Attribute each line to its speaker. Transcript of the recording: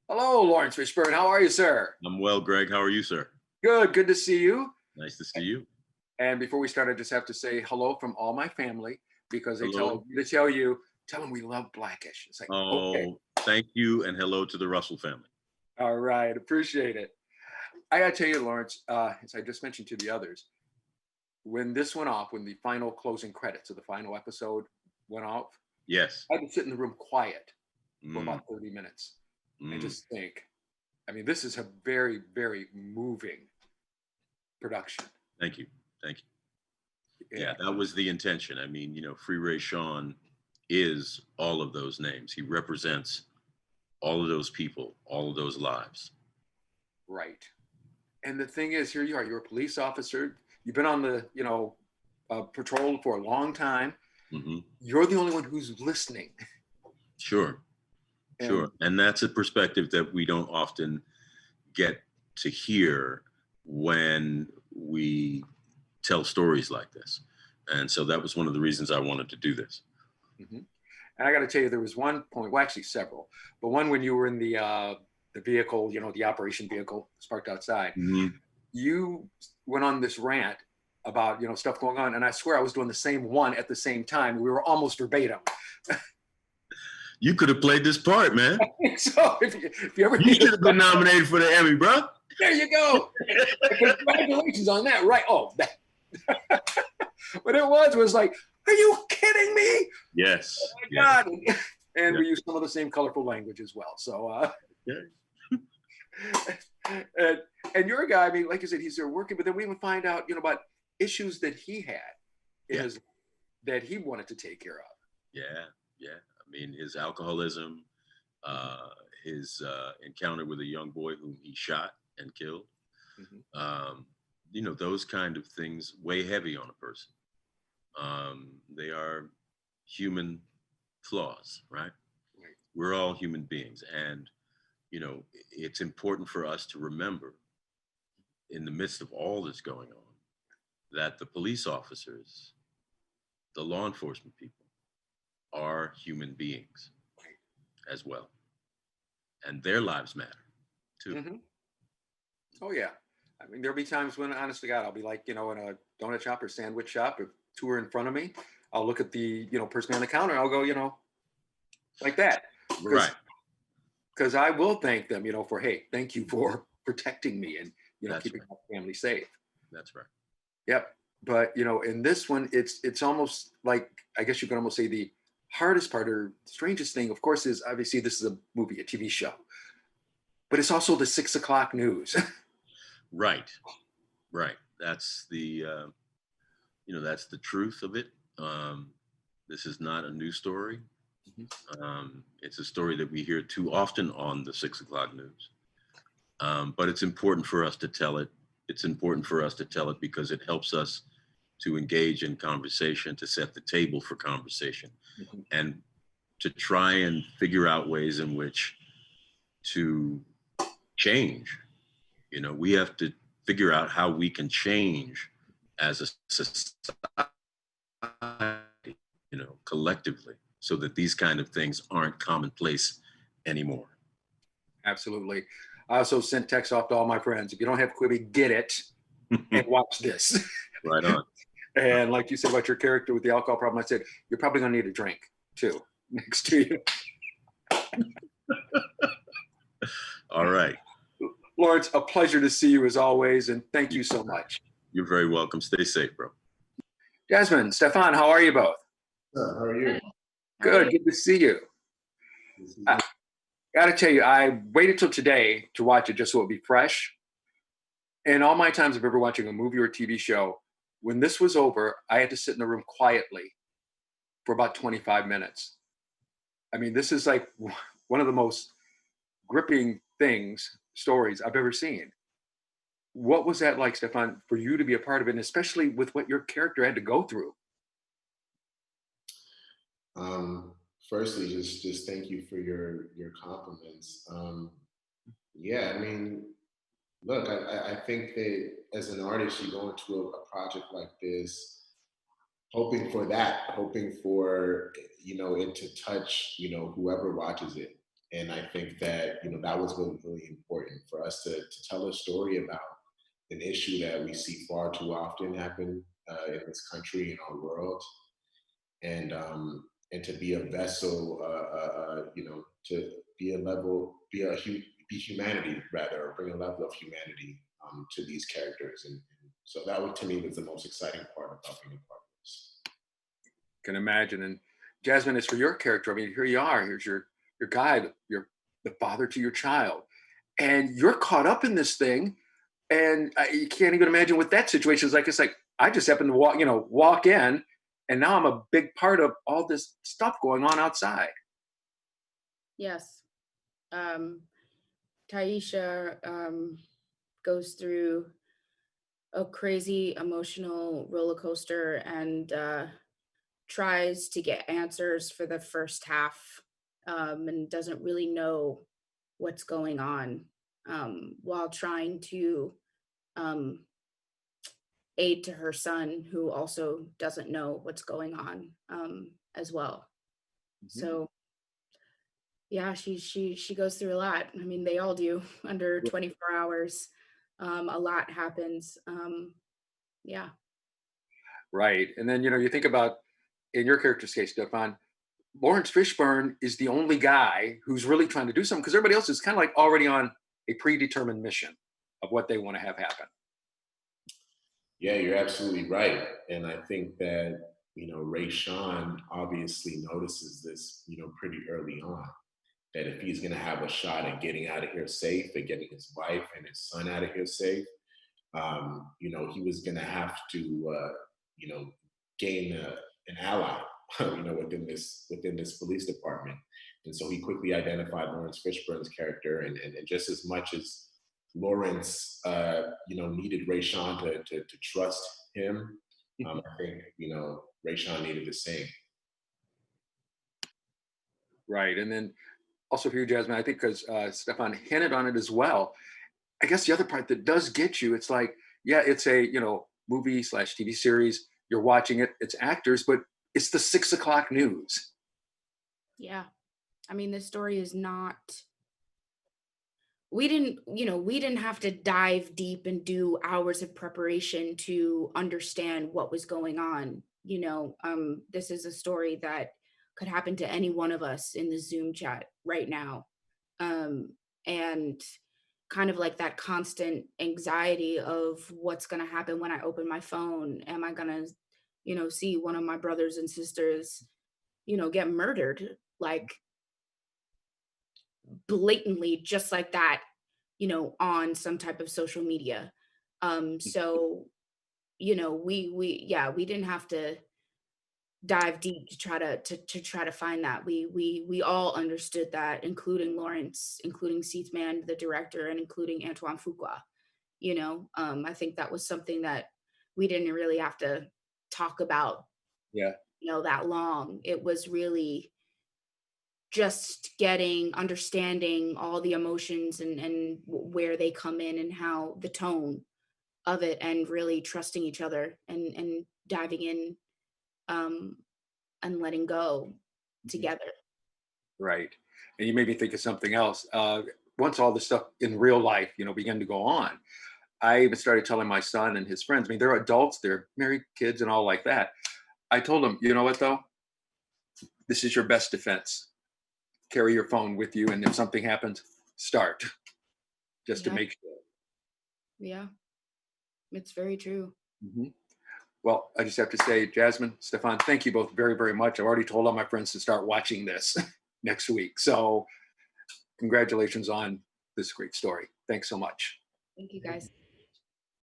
Speaker 1: Hello, Laurence Fishburne. How are you, sir?
Speaker 2: I'm well, Greg. How are you, sir?
Speaker 1: Good to see you.
Speaker 2: Nice to see you.
Speaker 1: And before we start, I just have to say hello from all my family because they
Speaker 2: Hello.
Speaker 1: tell me to tell you, tell them we love Blackish. It's like, okay,
Speaker 2: Oh, thank you, and hello to the Russell family.
Speaker 1: all right, appreciate it. I gotta tell you, Laurence, as I just mentioned to the others, when this went off, when the final closing credits of the final episode went off,
Speaker 2: Yes.
Speaker 1: I had to sit in the room quiet for
Speaker 2: Mm,
Speaker 1: about 30 minutes and
Speaker 2: mm.
Speaker 1: just think. I mean, this is a very, very moving production.
Speaker 2: Thank you. Thank you.
Speaker 1: Yeah,
Speaker 2: Yeah, that was the intention. I mean, Free Ray Sean is all of those names. He represents all of those people, all of those lives.
Speaker 1: right. And the thing is, here you are, you're a police officer. You've been on the, patrol for a long time.
Speaker 2: Hmm.
Speaker 1: You're the only one who's listening.
Speaker 2: Sure,
Speaker 1: And
Speaker 2: sure. And that's a perspective that we don't often get to hear when we tell stories like this. And so that was one of the reasons I wanted to do this.
Speaker 1: mhm. And I got to tell you, there was one point, well, actually several, but one when you were in the vehicle, the operation vehicle, it's parked outside.
Speaker 2: Mhm.
Speaker 1: You went on this rant about stuff going on, and I swear I was doing the same one at the same time. We were almost verbatim.
Speaker 2: You could have played this part, man.
Speaker 1: So if you ever
Speaker 2: You
Speaker 1: need
Speaker 2: should have been nominated for the Emmy, bro.
Speaker 1: there you go. Congratulations on that, right? Oh, that, what it was like, are you kidding me?
Speaker 2: Yes.
Speaker 1: Oh
Speaker 2: Yeah.
Speaker 1: my God. And
Speaker 2: Yeah.
Speaker 1: we use some of the same colorful language as well. So,
Speaker 2: Yeah.
Speaker 1: and, and you're a guy, I mean, like you said, he's there working, but then we even find out, about issues that he had in
Speaker 2: Yeah.
Speaker 1: his, that he wanted to take care of.
Speaker 2: Yeah. Yeah. I mean, his alcoholism, uh, his encounter with a young boy whom he shot and killed,
Speaker 1: Mm-hmm.
Speaker 2: um, those kind of things weigh heavy on a person. They are human flaws, right?
Speaker 1: Right.
Speaker 2: We're all human beings. And, it's important for us to remember in the midst of all that's going on that the police officers, the law enforcement people are human beings as well. And their lives matter too.
Speaker 1: Mm-hmm. Oh, yeah. I mean, there'll be times when, honest to God, I'll be like, in a donut shop or sandwich shop, if two are in front of me, I'll look at the, person on the counter, and I'll go, like that.
Speaker 2: Right.
Speaker 1: Because I will thank them, for, hey, thank you for protecting me and,
Speaker 2: That's
Speaker 1: keeping
Speaker 2: right.
Speaker 1: my family safe.
Speaker 2: That's right.
Speaker 1: Yep. But, in this one, it's almost like, I guess you could almost say the hardest part or strangest thing, of course, is obviously this is a movie, a TV show, but it's also the 6 o'clock news.
Speaker 2: Right. Right. That's the truth of it. This is not a news story. It's a story that we hear too often on the 6 o'clock news. But it's important for us to tell it. It's important for us to tell it because it helps us to engage in conversation, to set the table for conversation,
Speaker 1: Mhm.
Speaker 2: and to try and figure out ways in which to change. We have to figure out how we can change as a society, collectively, so that these kind of things aren't commonplace anymore.
Speaker 1: Absolutely. I also sent text off to all my friends. If you don't have Quibi, get it and watch this.
Speaker 2: Right on.
Speaker 1: And like you said about your character with the alcohol problem, I said, you're probably going to need a drink too next to you.
Speaker 2: All right.
Speaker 1: Laurence, a pleasure to see you as always. And thank you so much.
Speaker 2: You're very welcome. Stay safe, bro.
Speaker 1: Jasmine, Stephan, how are you both?
Speaker 3: How are you?
Speaker 1: Good to see you. I got to tell you, I waited till today to watch it just so it would be fresh. And all my times of ever watching a movie or a TV show, when this was over, I had to sit in the room quietly for about 25 minutes. I mean, this is like one of the most gripping stories I've ever seen. What was that like, Stephan, for you to be a part of it, and especially with what your character had to go through?
Speaker 3: Um, Firstly, just thank you for your compliments. Yeah, I mean, look, I think that as an artist, you go into a project like this hoping for that, hoping for, it to touch, whoever watches it. And I think that, that was really, really important for us to tell a story about an issue that we see far too often happen in this country, in our world, and to be a vessel, to be a level, be humanity rather, or bring a level of humanity to these characters. And so that to me was the most exciting part about being a part of this.
Speaker 1: Can imagine. And Jasmine, as for your character, I mean, here you are. Here's your guy, your the father to your child, and you're caught up in this thing, and you can't even imagine what that situation is like. It's like I just happened to walk in, and now I'm a big part of all this stuff going on outside.
Speaker 4: Yes. Taisha goes through a crazy emotional roller coaster and tries to get answers for the first half, and doesn't really know what's going on, while trying to um, aid to her son, who also doesn't know what's going on, as well.
Speaker 1: Mm-hmm.
Speaker 4: So yeah, she goes through a lot. I mean, they all do under 24 hours. A lot happens. Yeah.
Speaker 1: Right. And then, you think about in your character's case, Stephan, Laurence Fishburne is the only guy who's really trying to do something because everybody else is kind of like already on a predetermined mission of what they want to have happen.
Speaker 3: Yeah, you're absolutely right. And I think that, Ray Sean obviously notices this, pretty early on, that if he's going to have a shot at getting out of here safe, and getting his wife and his son out of here safe, he was going to have to, gain an ally, within this police department. And so he quickly identified Laurence Fishburne's character, and just as much as Laurence, needed Ray Sean to trust him, I think, Ray Sean needed the same.
Speaker 1: Right. And then also for you, Jasmine, I think because Stephan hinted on it as well. I guess the other part that does get you, it's like, yeah, it's a, movie / TV series. You're watching it, it's actors, but it's the 6 o'clock news.
Speaker 4: Yeah. I mean, this story is not, we didn't have to dive deep and do hours of preparation to understand what was going on. This is a story that could happen to any one of us in the Zoom chat right now. And kind of like that constant anxiety of what's going to happen when I open my phone. Am I going to, see one of my brothers and sisters, get murdered, like blatantly, just like that, on some type of social media. So, we didn't have to dive deep to try to find that. We all understood that, including Laurence, including Cephas, the director, and including Antoine Fuqua. I think that was something that we didn't really have to talk about,
Speaker 1: Yeah.
Speaker 4: That long. It was really just understanding all the emotions and where they come in and how the tone of it, and really trusting each other and diving in, and letting go together.
Speaker 1: Right. And you made me think of something else. Once all this stuff in real life, began to go on, I even started telling my son and his friends, I mean, they're adults, they're married kids and all like that. I told them, you know what though? This is your best defense. Carry your phone with you. And if something happens, start just to
Speaker 4: Yeah.
Speaker 1: make sure.
Speaker 4: Yeah, it's very true.
Speaker 1: Mhm. Well, I just have to say, Jasmine, Stephan, thank you both very, very much. I've already told all my friends to start watching this next week. So congratulations on this great story. Thanks so much.
Speaker 4: Thank you, guys.